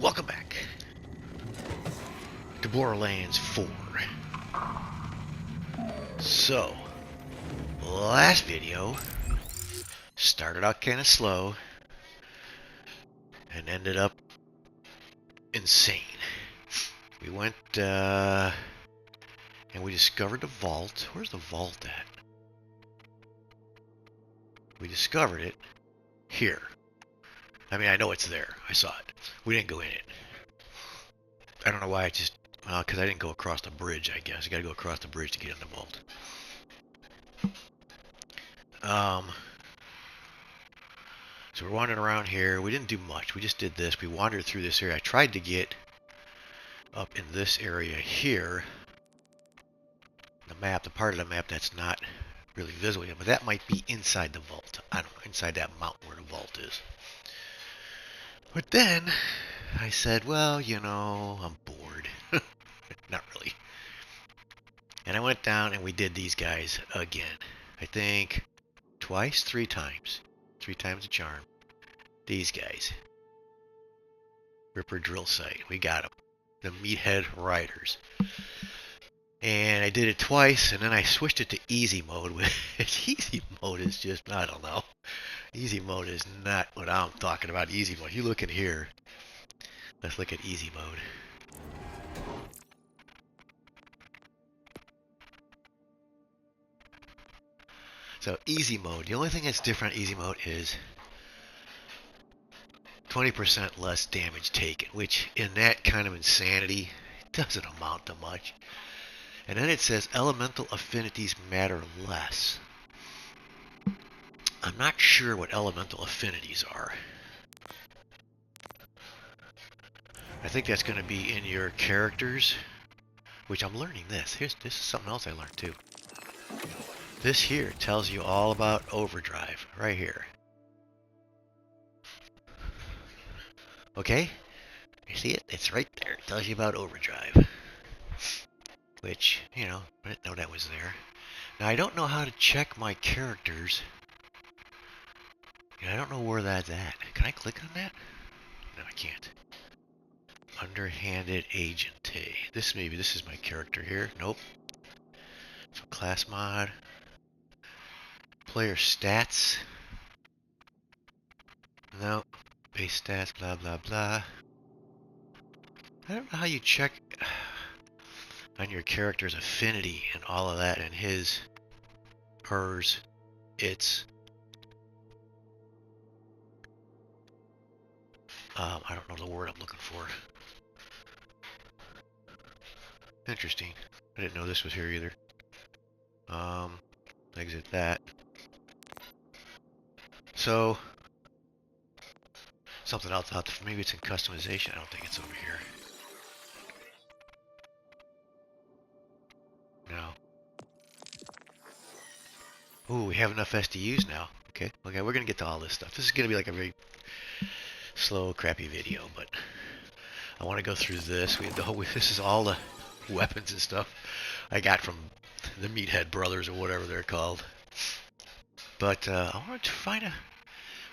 Welcome back to Borderlands 4. So, last video started out kind of slow and ended up insane. We went and we discovered the vault. Where's the vault at? We discovered it here. I mean, I know it's there. I saw it. We didn't go in it. I don't know why. Because I didn't go across the bridge, I guess. You gotta go across the bridge to get in the vault. So we're wandering around here. We didn't do much. We just did this. We wandered through this area. I tried to get up in this area here. The map, the part of the map that's not really visible yet, but that might be inside the vault. I don't know, inside that mountain where the vault is. But then I said, well, you know, I'm bored. Not really. And I went down and we did these guys again. I think twice, 3 times. 3 times a charm. These guys. Ripper drill site. We got them. The meathead riders. And I did it twice, and then I switched it to easy mode. Easy mode is just, I don't know. Easy mode is not what I'm talking about. Easy mode. You look in here. Let's look at easy mode. So easy mode. The only thing that's different on easy mode is 20% less damage taken, which in that kind of insanity doesn't amount to much. And then it says elemental affinities matter less. I'm not sure what elemental affinities are. I think that's going to be in your characters, which I'm learning this. This is something else I learned too. This here tells you all about overdrive, right here. Okay? You see it? It's right there. It tells you about overdrive. Which, you know, I didn't know that was there. Now, I don't know how to check my characters. I don't know where that's at. Can I click on that? No, I can't. Underhanded agent. This is my character here. Nope. So class mod. Player stats. Nope. Base stats, blah, blah, blah. I don't know how you check on your character's affinity and all of that, and his, hers, its. I don't know the word I'm looking for. Interesting. I didn't know this was here either. Exit that. So, something else out there. Maybe it's in customization. I don't think it's over here. No. Ooh, we have enough SDUs now. Okay, we're gonna get to all this stuff. This is gonna be like a very slow, crappy video, but I want to go through this. This is all the weapons and stuff I got from the Meathead Brothers or whatever they're called. But I want to find a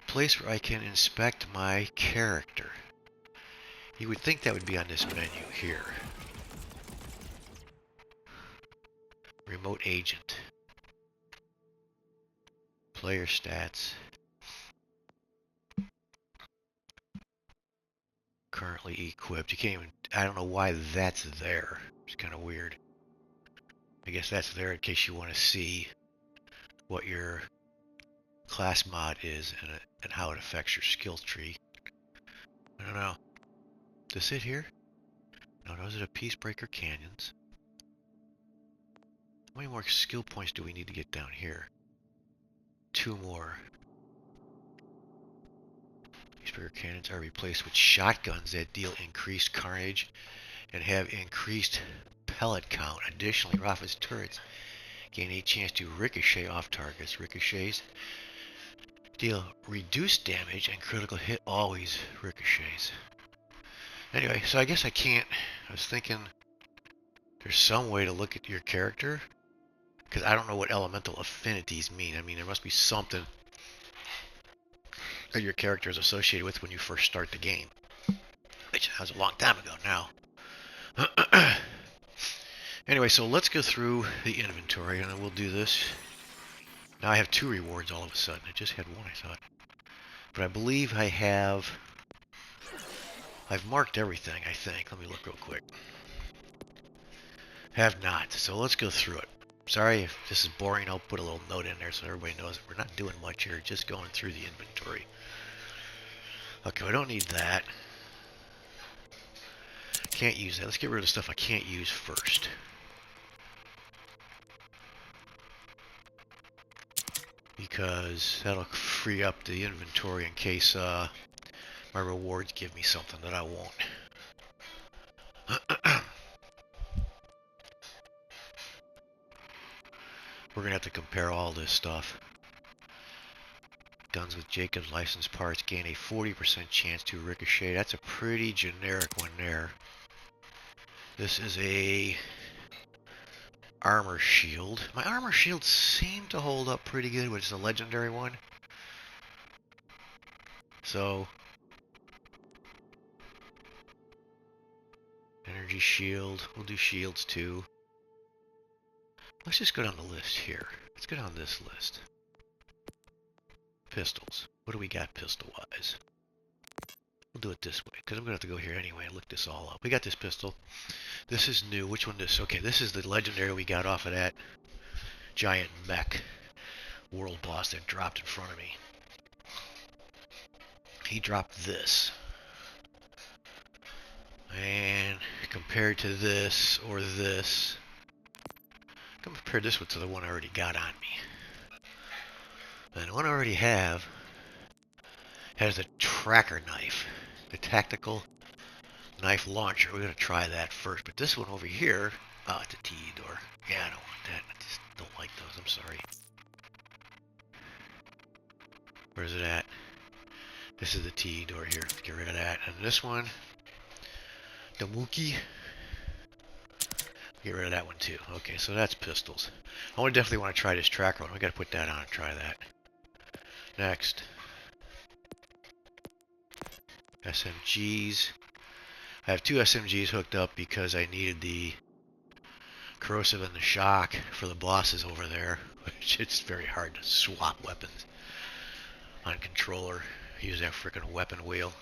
place where I can inspect my character. You would think that would be on this menu here. Remote agent. Player stats. Currently equipped. You can't even, I don't know why that's there. It's kind of weird. I guess that's there in case you want to see what your class mod is and how it affects your skill tree. I don't know. Does it here? No, those are the Peacebreaker Canyons. How many more skill points do we need to get down here? 2 more. Peacebreaker Cannons are replaced with shotguns that deal increased carnage and have increased pellet count. Additionally, Raffa's turrets gain a chance to ricochet off targets. Ricochets deal reduced damage and critical hit always ricochets. Anyway, so I guess I can't. I was thinking there's some way to look at your character, because I don't know what elemental affinities mean. I mean, there must be something that your character is associated with when you first start the game. That was a long time ago now. Anyway, so let's go through the inventory, and then we'll do this. Now I have 2 rewards all of a sudden. I just had 1, I thought. But I believe I've marked everything, I think. Let me look real quick. Have not. So let's go through it. Sorry if this is boring. I'll put a little note in there so everybody knows we're not doing much here. Just going through the inventory. Okay, we don't need that. Can't use that. Let's get rid of the stuff I can't use first. Because that'll free up the inventory in case my rewards give me something that I won't. We're going to have to compare all this stuff. Guns with Jacob's license parts gain a 40% chance to ricochet. That's a pretty generic one there. This is a armor shield. My armor shields seem to hold up pretty good, which is a legendary one. So, energy shield. We'll do shields too. Let's just go down the list here. Let's go down this list. Pistols. What do we got pistol-wise? We'll do it this way, because I'm going to have to go here anyway and look this all up. We got this pistol. This is new. Which one is... Okay, this is the legendary we got off of that giant mech world boss that dropped in front of me. He dropped this. And compared to this or this... compare this one to the one I already got on me. And the one I already have has a tracker knife. The tactical knife launcher. We're going to try that first. But this one over here... Oh, it's a TE door. Yeah, I don't want that. I just don't like those. I'm sorry. Where's it at? This is the TE door here. Let's get rid of that. And this one... the Mookie. Get rid of that one too. Okay, so that's pistols. I definitely want to try this tracker one. We got to put that on and try that. Next. SMGs. I have 2 SMGs hooked up because I needed the corrosive and the shock for the bosses over there. Which it's very hard to swap weapons on controller. Use that freaking weapon wheel.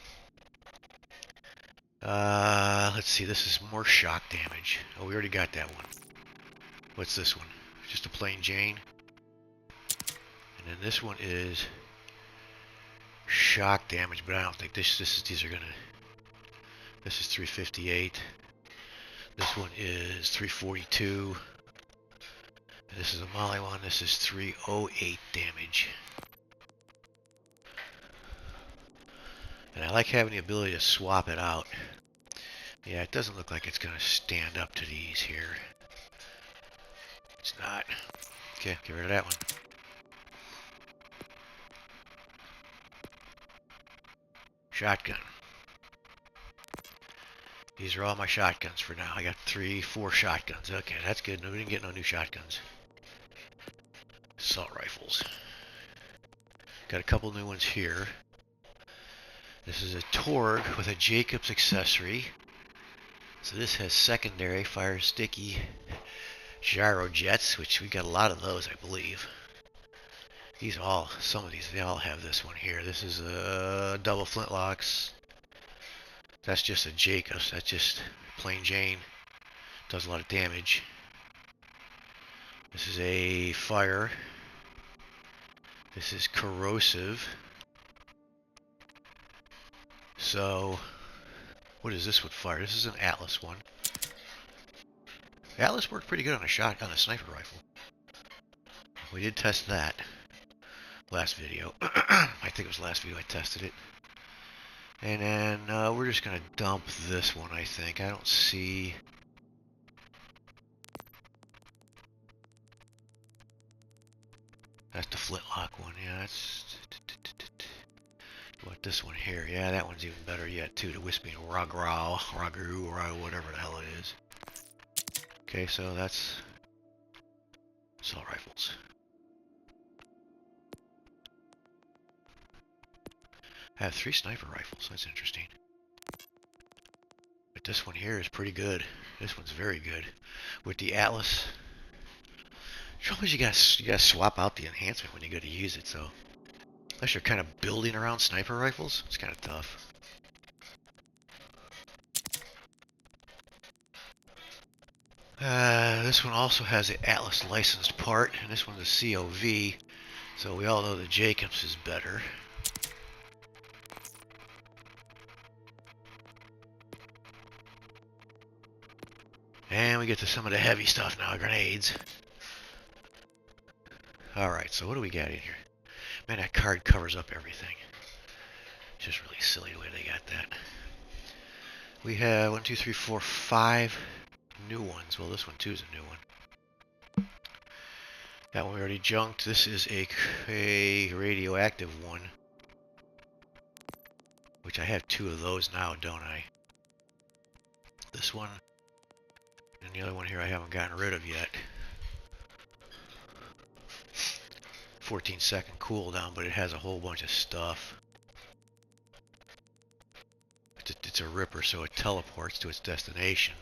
Let's see. This is more shock damage. Oh, we already got that one. What's this one? Just a plain Jane. And then this one is shock damage, but I don't think these are gonna. This is 358. This one is 342. And this is a Molly one. This is 308 damage. And I like having the ability to swap it out. Yeah, it doesn't look like it's going to stand up to these here. It's not. Okay, get rid of that one. Shotgun. These are all my shotguns for now. I got 4 shotguns. Okay, that's good. No, we didn't get no new shotguns. Assault rifles. Got a couple new ones here. This is a Torg with a Jacobs accessory. So this has secondary fire sticky gyro jets, which we got a lot of those, I believe. Some of these, they all have this one here. This is a double flintlocks. That's just a Jacobs. That's just plain Jane. Does a lot of damage. This is a fire. This is corrosive. So, what is this with fire? This is an Atlas one. Atlas worked pretty good on a sniper rifle. We did test that last video. I think it was last video I tested it. And then we're just going to dump this one, I think. I don't see... That's the flintlock one. Yeah, that's... What, this one here? Yeah, that one's even better yet, too. The Wispy Ragu, or whatever the hell it is. Okay, so that's... assault rifles. I have 3 sniper rifles. That's interesting. But this one here is pretty good. This one's very good. With the Atlas. Trouble is you gotta swap out the enhancement when you go to use it, so unless you're kind of building around sniper rifles, it's kind of tough. This one also has the Atlas licensed part, and this one's a COV, so we all know that Jacobs is better. And we get to some of the heavy stuff now, grenades. Alright, so what do we got in here? Man, that card covers up everything. It's just really silly the way they got that. We have 1, 2, 3, 4, 5 new ones. Well, this one too is a new one. That one we already junked. This is a radioactive one. Which I have 2 of those now, don't I? This one. And the other one here I haven't gotten rid of yet. 14-second cooldown, but it has a whole bunch of stuff. It's a ripper, so it teleports to its destination.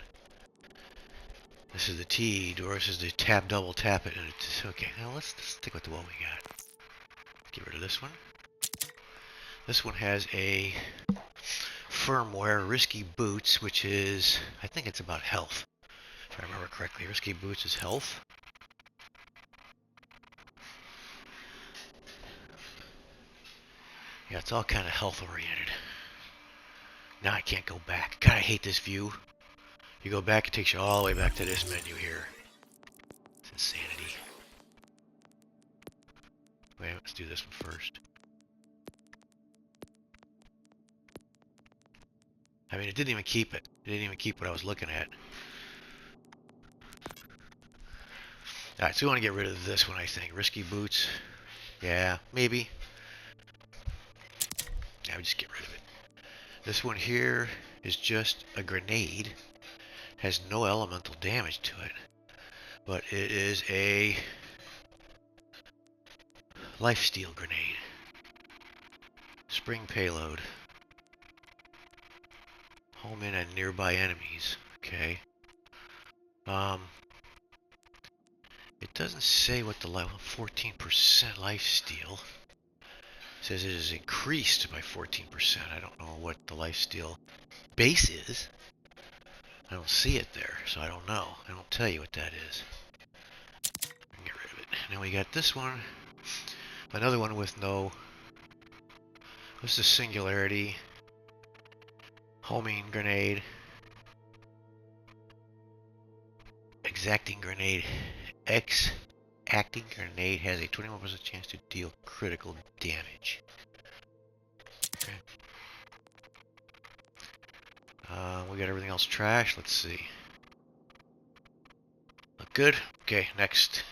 This is the T door. This is the tap, double tap it, and it's okay. Now let's stick with the one we got. Get rid of this one. This one has a firmware, risky boots, which is, I think it's about health. If I remember correctly, risky boots is health. Yeah, it's all kind of health oriented. Now I can't go back. God, I hate this view. You go back, it takes you all the way back to this menu here. It's insanity. Wait, let's do this one first. I mean, it didn't even keep it. It didn't even keep what I was looking at. Alright, so we want to get rid of this one, I think. Risky boots. Yeah, maybe. Yeah, we just get rid of it. This one here is just a grenade. Has no elemental damage to it. But it is a lifesteal grenade. Spring payload. Home in on nearby enemies. Okay. It doesn't say what the 14% lifesteal. It says it is increased by 14%. I don't know what the lifesteal base is. I don't see it there, so I don't know. I don't tell you what that is. Get rid of it. Now we got this one. Another one with no... This is singularity. Homing grenade. Exacting grenade. Acting grenade has a 21% chance to deal critical damage. Okay. We got everything else trash. Let's see. Look good? Okay, next.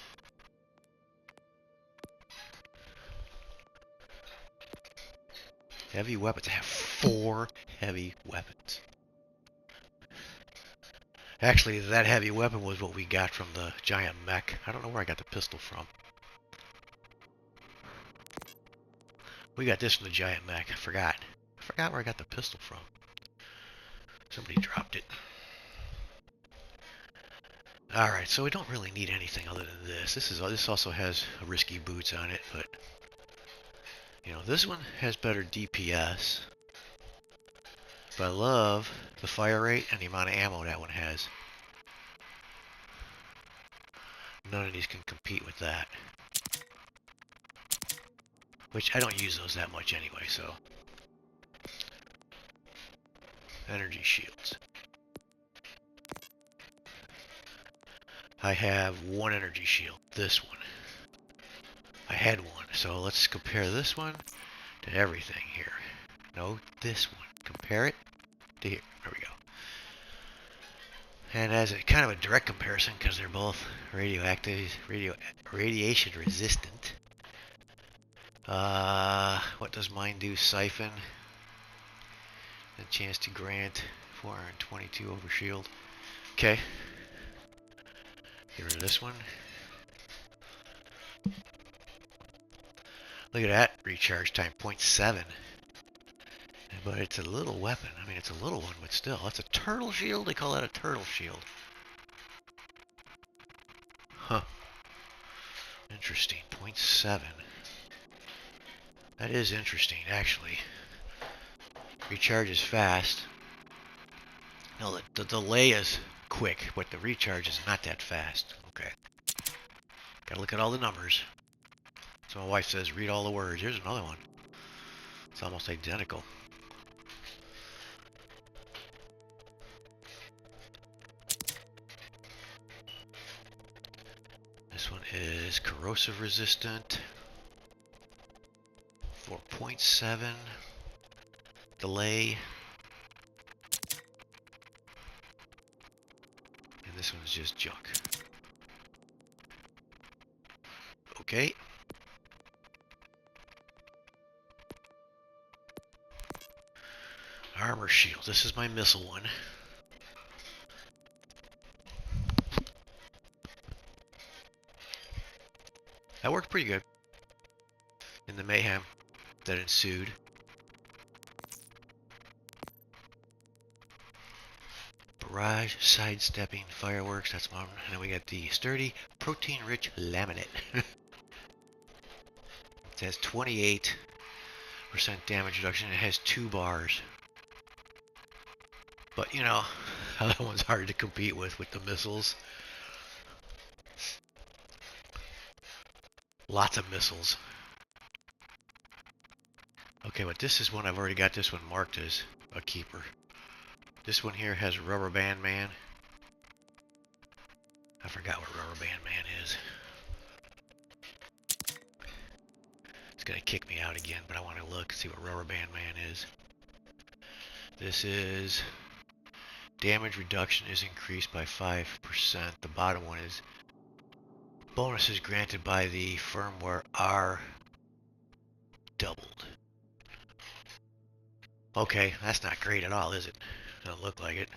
Heavy weapons. I have 4 heavy weapons. Actually, that heavy weapon was what we got from the giant mech. I don't know where I got the pistol from. We got this from the giant mech. I forgot. I forgot where I got the pistol from. Somebody dropped it. Alright, so we don't really need anything other than this. This also has risky boots on it, but... You know, this one has better DPS. But I love the fire rate and the amount of ammo that one has. None of these can compete with that. Which, I don't use those that much anyway, so... Energy shields. I have 1 energy shield. This one. I had 1, so let's compare this one to everything here. No, this one. Compare it to here. There we go. And as a kind of a direct comparison, because they're both radiation resistant. What does mine do? Siphon. A chance to grant 422 overshield. Okay. Get rid of this one. Look at that. Recharge time 0.7. but it's a little weapon. I mean, it's a little one, but still. That's a turtle shield? They call that a turtle shield. Huh. Interesting. 0.7. That is interesting, actually. Recharges fast. No, the delay is quick, but the recharge is not that fast. Okay. Gotta look at all the numbers. So my wife says, read all the words. Here's another one. It's almost identical. This one is corrosive resistant. 4.7. Delay. And this one's just junk. Okay. Armor shield. This is my missile one. That worked pretty good in the mayhem that ensued. Barrage, sidestepping, fireworks, that's one. And then we got the sturdy, protein-rich laminate. It has 28% damage reduction. It has 2 bars. But, you know, that one's hard to compete with the missiles. Lots of missiles. Okay, but this is one I've already got this one marked as a keeper. This one here has Rubber Band Man. I forgot what Rubber Band Man is. It's gonna kick me out again, but I want to look and see what Rubber Band Man is. This is damage reduction is increased by 5%. The bottom one is bonuses granted by the firmware are doubled. Okay, that's not great at all, is it? Doesn't look like it.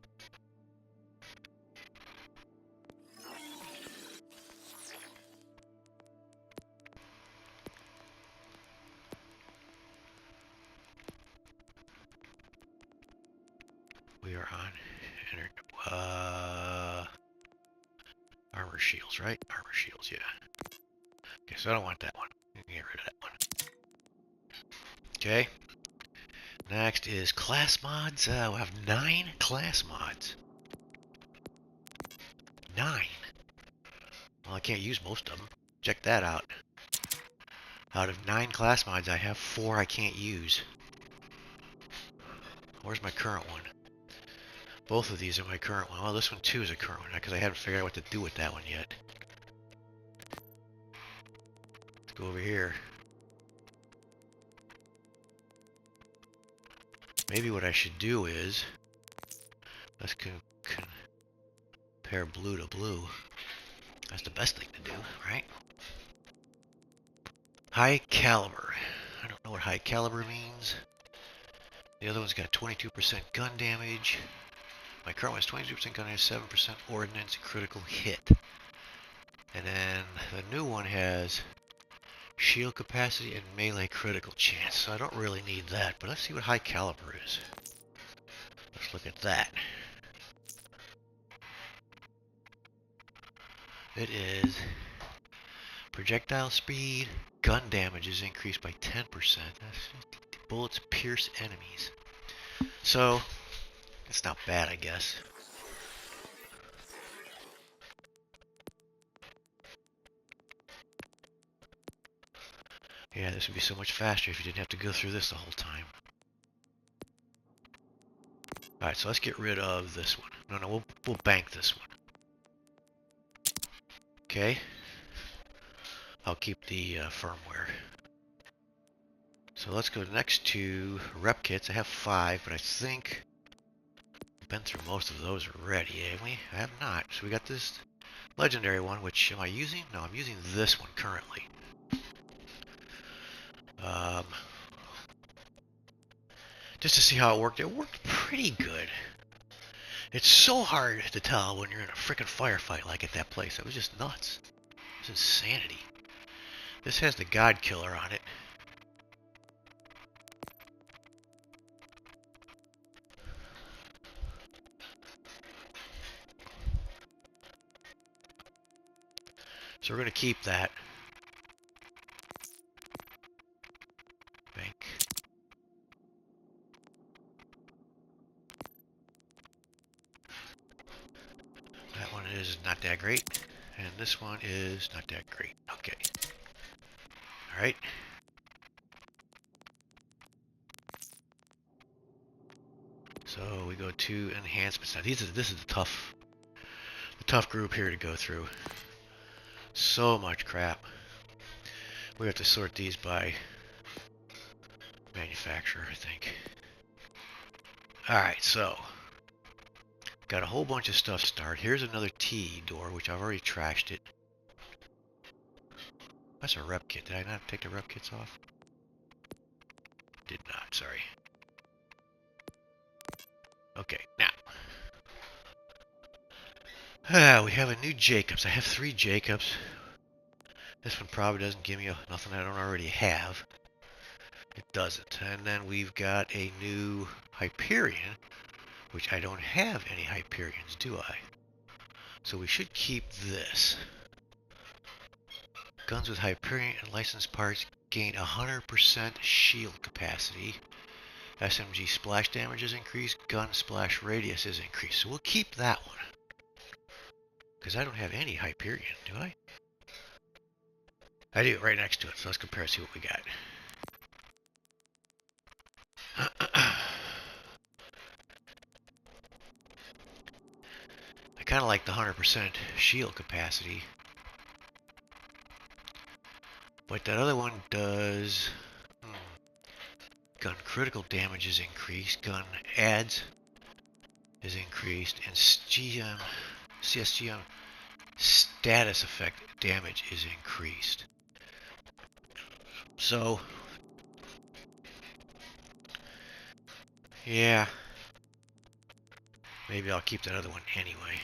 We are on armor shields, right? Armor shields, yeah. Okay, so I don't want that one. You can get rid of that one. Okay. Next is class mods. We'll have 9 class mods. 9. Well, I can't use most of them. Check that out. Out of 9 class mods, I have 4 I can't use. Where's my current one? Both of these are my current one. Well, this one too is a current one, because I haven't figured out what to do with that one yet. Let's go over here. Maybe what I should do is, let's compare blue to blue. That's the best thing to do, right? High caliber. I don't know what high caliber means. The other one's got 22% gun damage. My current one has 22% gun damage, 7% ordnance, critical hit. And then the new one has shield capacity and melee critical chance. So I don't really need that, but let's see what high caliber is. Let's look at that. It is projectile speed, gun damage is increased by 10%. Bullets pierce enemies. So, it's not bad, I guess. Yeah, this would be so much faster if you didn't have to go through this the whole time. Alright, so let's get rid of this one. No, we'll bank this one. Okay. I'll keep the firmware. So let's go next to rep kits. I have 5, but I think we've been through most of those already, haven't we? I have not. So we got this legendary one, which am I using? No, I'm using this one currently. Just to see how it worked. It worked pretty good. It's so hard to tell when you're in a freaking firefight like at that place. It was just nuts. It was insanity. This has the God Killer on it. So we're going to keep that. Bank. That one is not that great. And this one is not that great. Okay. Alright. So we go to enhancements. Now this is the tough group here to go through. So much crap. We have to sort these by manufacturer, I think. Alright, so got a whole bunch of stuff start. Here's another T door, which I've already trashed it. That's a rep kit. Did I not take the rep kits off? Did not, sorry. Okay, now. We have a new Jacobs. I have 3 Jacobs. This one probably doesn't give me nothing I don't already have. It doesn't. And then we've got a new Hyperion, which I don't have any Hyperions, do I? So we should keep this. Guns with Hyperion and licensed parts gain 100% shield capacity. SMG splash damage is increased. Gun splash radius is increased. So we'll keep that one. Because I don't have any Hyperion, do I? I do, right next to it. So let's compare and see what we got. I kind of like the 100% shield capacity. But that other one does... Gun critical damage is increased. Gun adds is increased. And CSGM status effect damage is increased. So... yeah. Maybe I'll keep that other one anyway.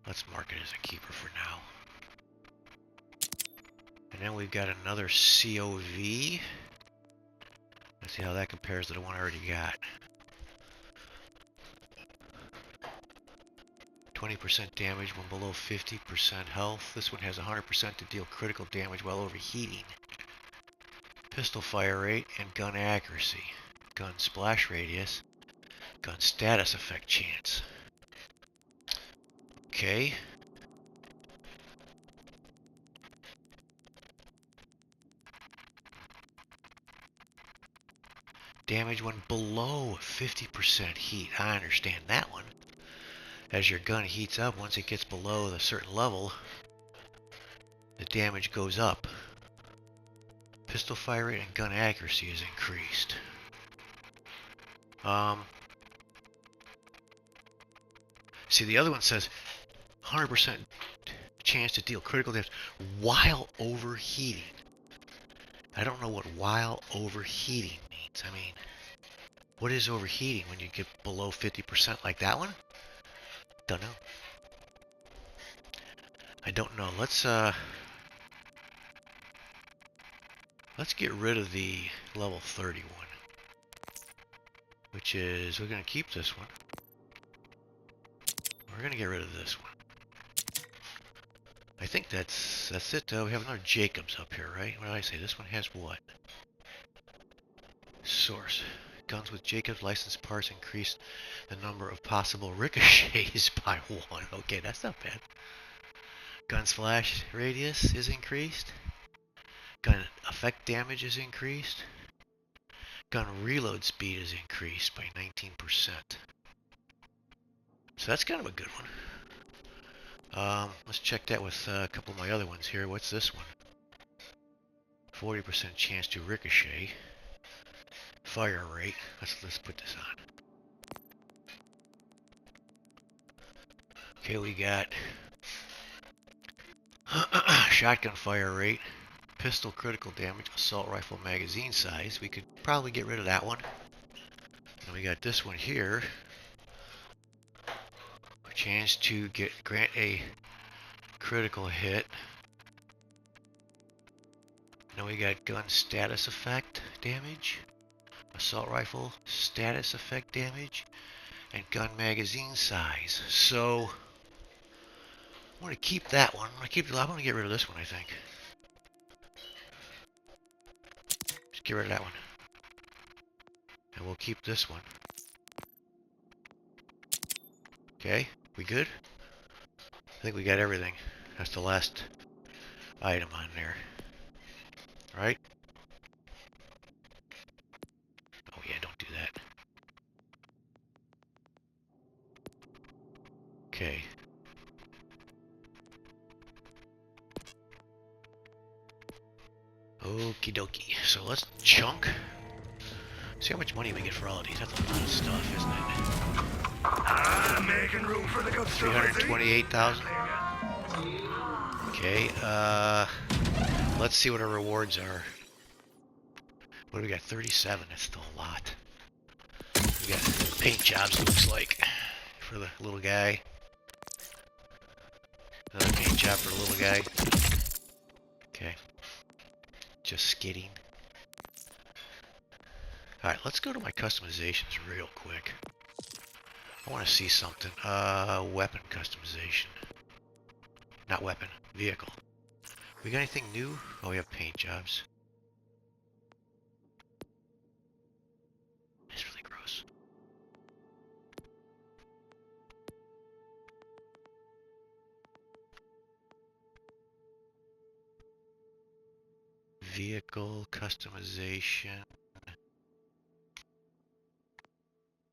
Let's mark it as a keeper for now. And then we've got another COV. Let's see how that compares to the one I already got. 20% damage when below 50% health. This one has 100% to deal critical damage while overheating. Pistol fire rate and gun accuracy. Gun splash radius. Gun status effect chance. Okay. Damage when below 50% heat. I understand that one. As your gun heats up, once it gets below a certain level, the damage goes up. Pistol fire rate and gun accuracy is increased. See, the other one says 100% chance to deal critical damage while overheating. I don't know what while overheating means. I mean, what is overheating when you get below 50% like that one? Don't know. I don't know. Let's get rid of the level 30 one, which is, we're going to keep this one. We're going to get rid of this one. I think that's it. We have another Jacobs up here, right? What did I say? This one has what? Source. Guns with Jacobs licensed parts increase the number of possible ricochets by 1. Okay, that's not bad. Gun splash radius is increased. Gun effect damage is increased. Gun reload speed is increased by 19%. So that's kind of a good one. Let's check that with a couple of my other ones here. What's this one? 40% chance to ricochet. Fire rate. Let's put this on. Okay, we got shotgun fire rate, pistol critical damage, assault rifle magazine size. We could probably get rid of that one. And we got this one here. Chance to grant a critical hit. Now we got gun status effect damage, assault rifle status effect damage, and gun magazine size. So want to keep that one. I want to get rid of this one, I think. Just get rid of that one. And we'll keep this one. Okay, we good? I think we got everything. That's the last item on there. Right? Oh yeah, don't do that. Okay. Okie dokie. So let's chunk. See how much money we get for all of these. That's a lot of stuff, isn't it? I'm making room for the good stuff. 328,000. Okay, let's see what our rewards are. What do we got? 37. That's still a lot. We got paint jobs, looks like, for the little guy. Another paint job for the little guy. Okay. Just skidding. Alright, let's go to my customizations real quick. I want to see something. Weapon customization. Not weapon, vehicle. We got anything new? Oh, we have paint jobs. That's really gross. Vehicle customization.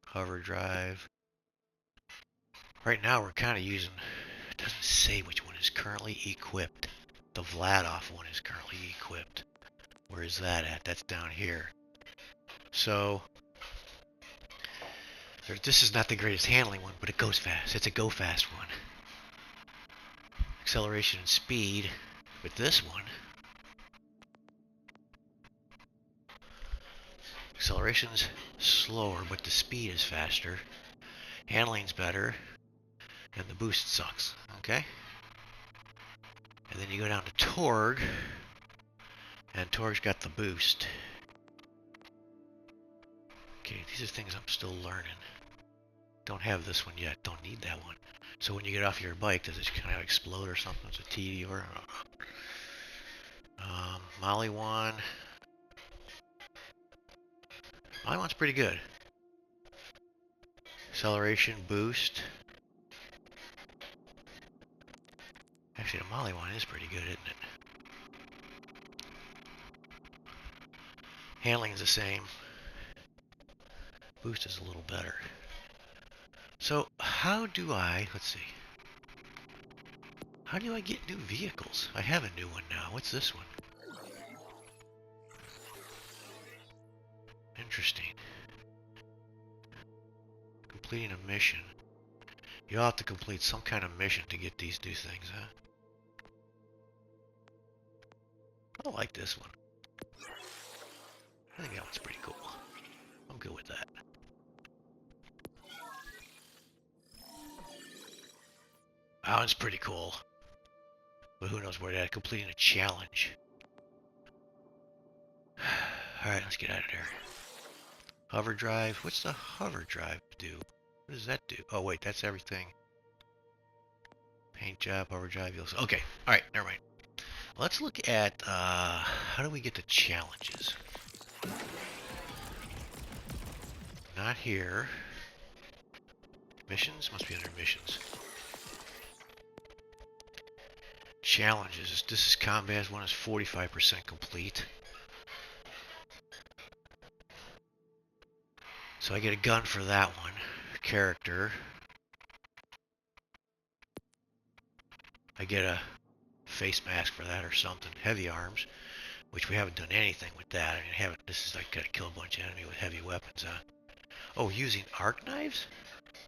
Hover drive. Right now we're kind of using, it doesn't say which one is currently equipped. The Vladoff one is currently equipped. Where is that at? That's down here. So, this is not the greatest handling one, but it goes fast. It's a go fast one. Acceleration and speed with this one. Acceleration's slower, but the speed is faster. Handling's better, and the boost sucks. Okay? And then you go down to Torg, and Torg's got the boost. Okay, these are things I'm still learning. Don't have this one yet. Don't need that one. So when you get off your bike, does it kind of explode or something? It's a TD or Molly one. Molly one's pretty good. Acceleration, boost. Actually, the Molly one is pretty good, isn't it? Handling is the same. Boost is a little better. So, how do I, let's see. How do I get new vehicles? I have a new one now. What's this one? Interesting. Completing a mission. You'll have to complete some kind of mission to get these new things, huh? I like this one. I think that one's pretty cool. I'm good with that. That one's pretty cool. But who knows where that, completing a challenge. Alright, let's get out of there. Hover drive. What's the hover drive do? What does that do? Oh wait, that's everything. Paint job, hover drive. Okay, alright, never mind. Let's look at how do we get to challenges? Not here. Missions? Must be under missions. Challenges. This is combat. One is 45% complete. So I get a gun for that one. Character. I get a face mask for that or something. Heavy arms, which we haven't done anything with that. I mean, this is like gotta kill a bunch of enemy with heavy weapons, huh? Oh, using arc knives?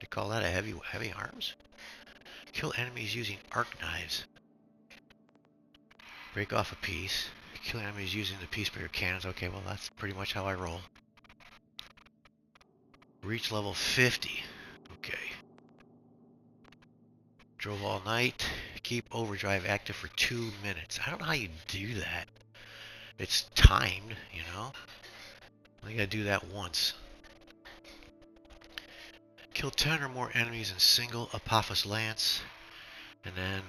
They call that a heavy arms? Kill enemies using arc knives. Break off a piece. Kill enemies using the piece breaker cannons. Okay, well that's pretty much how I roll. Reach level 50. Okay. Drove all night. Keep overdrive active for 2 minutes. I don't know how you do that. It's timed, you know. I gotta do that once. Kill 10 or more enemies in single Apophis Lance. And then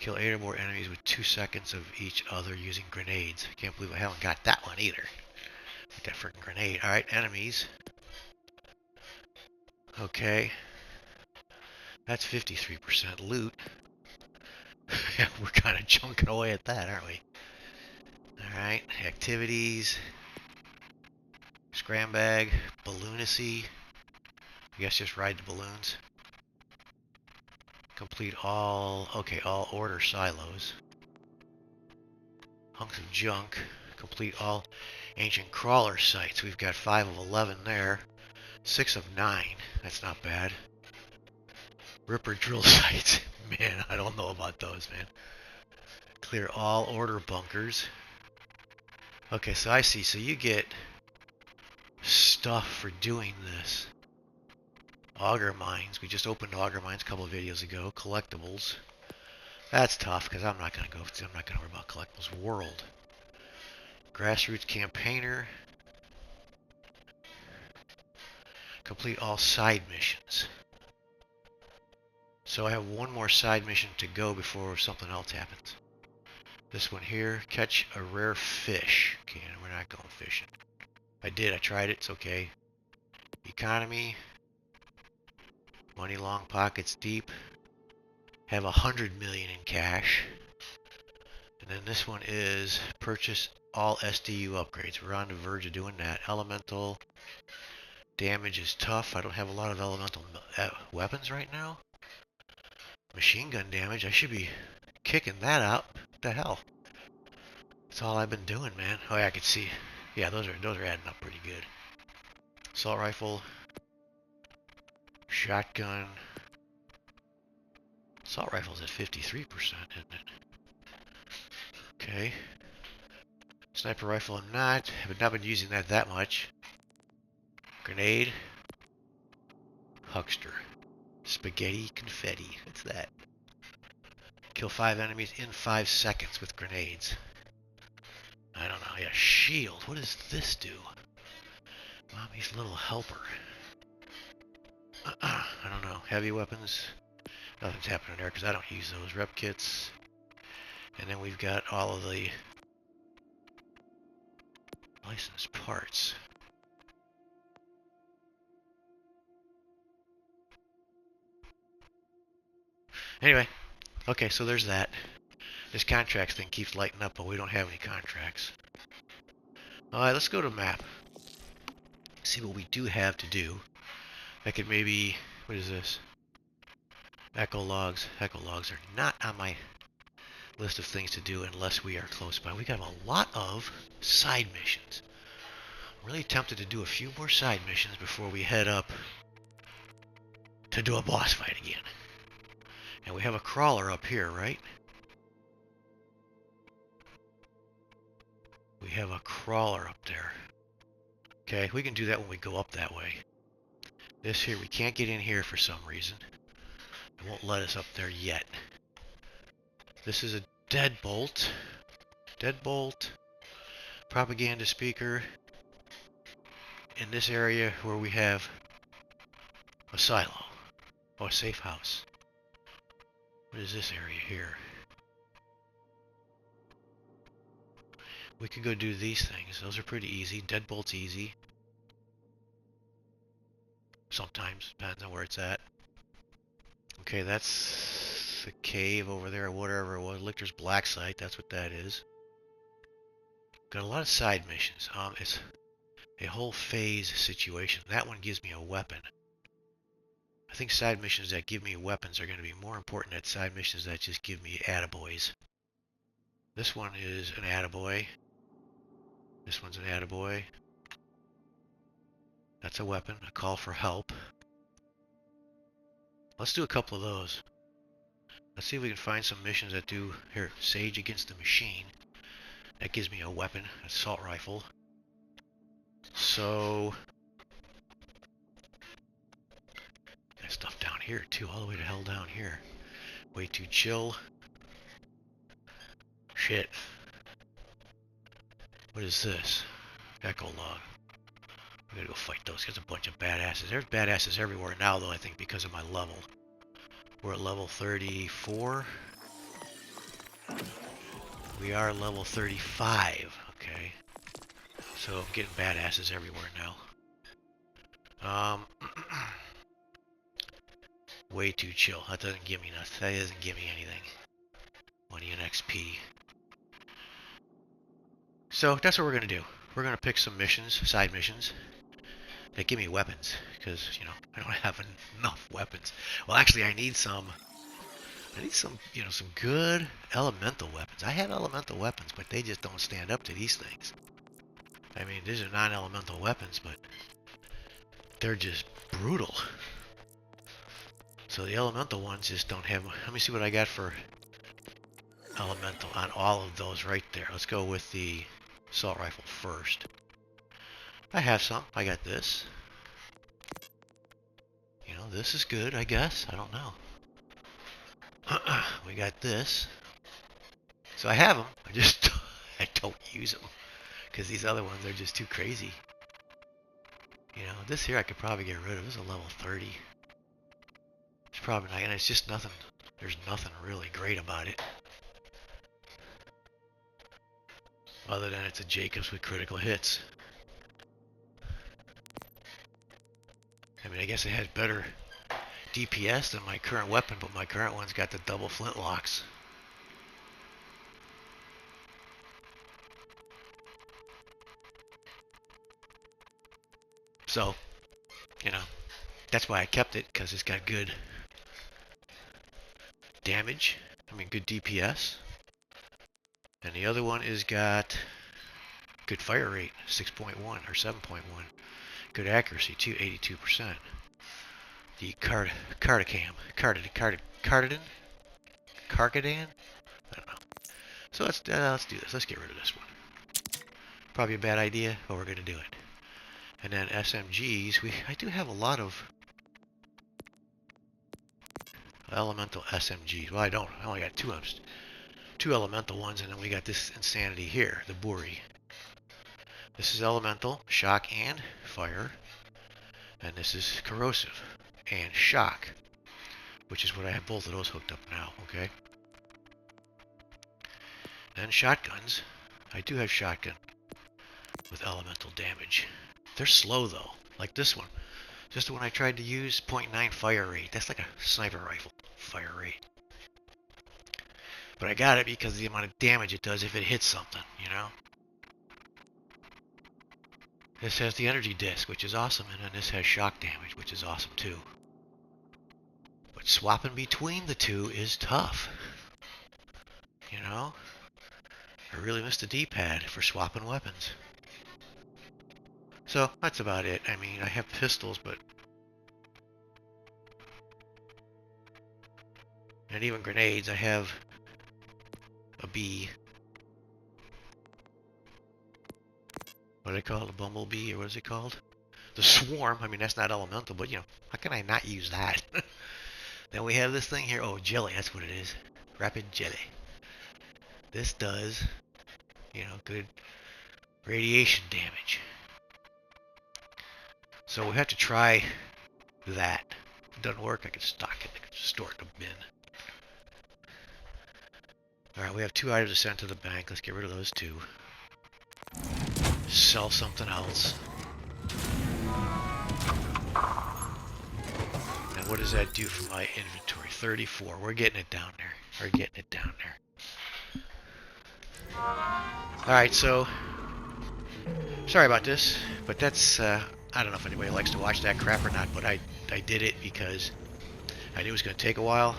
Kill 8 or more enemies with 2 seconds of each other using grenades. I can't believe I haven't got that one either. Like that freaking grenade. Alright, enemies. Okay. That's 53% loot. Yeah, we're kind of chunking away at that, aren't we? Alright, activities. Scram bag. Balloonacy. I guess just ride the balloons. Complete all, okay, all order silos. Hunks of junk. Complete all ancient crawler sites. We've got 5 of 11 there. 6 of 9. That's not bad. Ripper drill sites. Man, I don't know about those, man. Clear all order bunkers. Okay, so I see. So you get stuff for doing this. Auger mines. We just opened auger mines a couple of videos ago. Collectibles. That's tough because I'm not gonna worry about collectibles. World. Grassroots campaigner. Complete all side missions. So I have one more side mission to go before something else happens. This one here, catch a rare fish. Okay, we're not going fishing. I tried it, it's okay. Economy. Money long, pockets deep. Have 100 million in cash. And then this one is purchase all SDU upgrades. We're on the verge of doing that. Elemental damage is tough. I don't have a lot of elemental weapons right now. Machine gun damage, I should be kicking that out. What the hell? That's all I've been doing, man. Oh yeah, I can see. Yeah, those are adding up pretty good. Assault rifle. Shotgun. Assault rifle's at 53%, isn't it? Okay. Sniper rifle I'm not. I've not been using that much. Grenade. Huckster. Spaghetti confetti. What's that? Kill 5 enemies in 5 seconds with grenades. I don't know. Yeah, shield. What does this do? Mommy's little helper. I don't know. Heavy weapons. Nothing's happening there because I don't use those. Rep kits. And then we've got all of the licensed parts. Anyway. Okay, so there's that. This contracts thing keeps lighting up, but we don't have any contracts. Alright, let's go to map. See what we do have to do. I could maybe... What is this? Echo logs. Echo logs are not on my list of things to do unless we are close by. We got a lot of side missions. I'm really tempted to do a few more side missions before we head up to do a boss fight again. And we have a crawler up here, right? We have a crawler up there. Okay, we can do that when we go up that way. This here, we can't get in here for some reason. It won't let us up there yet. This is a deadbolt. Deadbolt. Propaganda speaker. In this area where we have a silo. Oh, a safe house. What is this area here? We can go do these things. Those are pretty easy. Deadbolt's easy. Sometimes. Depends on where it's at. Okay, that's the cave over there, or whatever it was. Lichter's black site. That's what that is. Got a lot of side missions. It's a whole phase situation. That one gives me a weapon. I think side missions that give me weapons are going to be more important than side missions that just give me attaboys. This one is an attaboy. This one's an attaboy. That's a weapon, a call for help. Let's do a couple of those. Let's see if we can find some missions that do... Here, Sage against the machine. That gives me a weapon, an assault rifle. So... got stuff down here too, all the way to hell down here. Way too chill. Shit. What is this? Echo log. I'm gonna go fight those. There's a bunch of badasses. There's badasses everywhere now, though, I think, because of my level. We're at level 34. We are level 35. Okay. So I'm getting badasses everywhere now. Way too chill. That doesn't give me nothing. That doesn't give me anything. Money and XP. So that's what we're gonna do. We're gonna pick some missions, side missions, that give me weapons, because I don't have enough weapons. Well, actually, I need some, some good elemental weapons. I have elemental weapons, but they just don't stand up to these things. I mean, these are non-elemental weapons, but they're just brutal. So the elemental ones just don't have. Let me see what I got for elemental on all of those right there. Let's go with the assault rifle first. I have some. I got this. This is good, I guess. I don't know. We got this. So I have them. I don't use them because these other ones are just too crazy. This here I could probably get rid of. This is a level 30. It's probably not, and it's just nothing. There's nothing really great about it. Other than it's a Jacobs with critical hits. I mean, I guess it has better DPS than my current weapon, but my current one's got the double flintlocks. So, that's why I kept it, because it's got good damage. I mean, good DPS. And the other one is got good fire rate, 6.1 or 7.1. Good accuracy, too, 82%. The Cardidan? I don't know. So let's do this. Let's get rid of this one. Probably a bad idea, but we're going to do it. And then SMGs, I do have a lot of elemental SMGs. Well, I don't. I only got two elemental ones, and then we got this insanity here, the Buri. This is elemental, shock and fire. And this is corrosive and shock, which is what I have both of those hooked up now, okay? Then shotguns. I do have shotgun with elemental damage. They're slow though, like this one. Just the one I tried to use, 0.9 fire rate. That's like a sniper rifle fire rate. But I got it because of the amount of damage it does if it hits something, This has the energy disc, which is awesome, and then this has shock damage, which is awesome too. But swapping between the two is tough. I really missed the D-pad for swapping weapons. So, that's about it. I mean, I have pistols, but... And even grenades, I have a B. What do they call it? A bumblebee, or what is it called? The swarm. I mean, that's not elemental, but, how can I not use that? Then we have this thing here. Oh, jelly, that's what it is. Rapid jelly. This does, good radiation damage. So we have to try that. If it doesn't work, I can stock it. I can store it in a bin. Alright, we have 2 items to send to the bank. Let's get rid of those 2. Sell something else. And what does that do for my inventory? 34. We're getting it down there. We're getting it down there. Alright, so... Sorry about this, but that's... I don't know if anybody likes to watch that crap or not, but I did it because I knew it was going to take a while,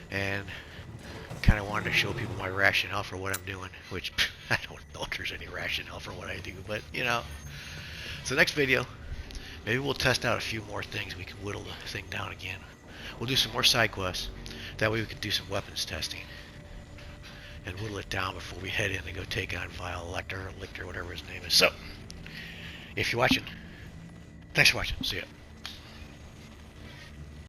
and kind of wanted to show people my rationale for what I'm doing, which I don't know if there's any rationale for what I do, but So next video, maybe we'll test out a few more things. We can whittle the thing down again. We'll do some more side quests. That way we can do some weapons testing and whittle it down before we head in and go take on Vile Lictor, whatever his name is. So, if you're watching, thanks for watching. See ya.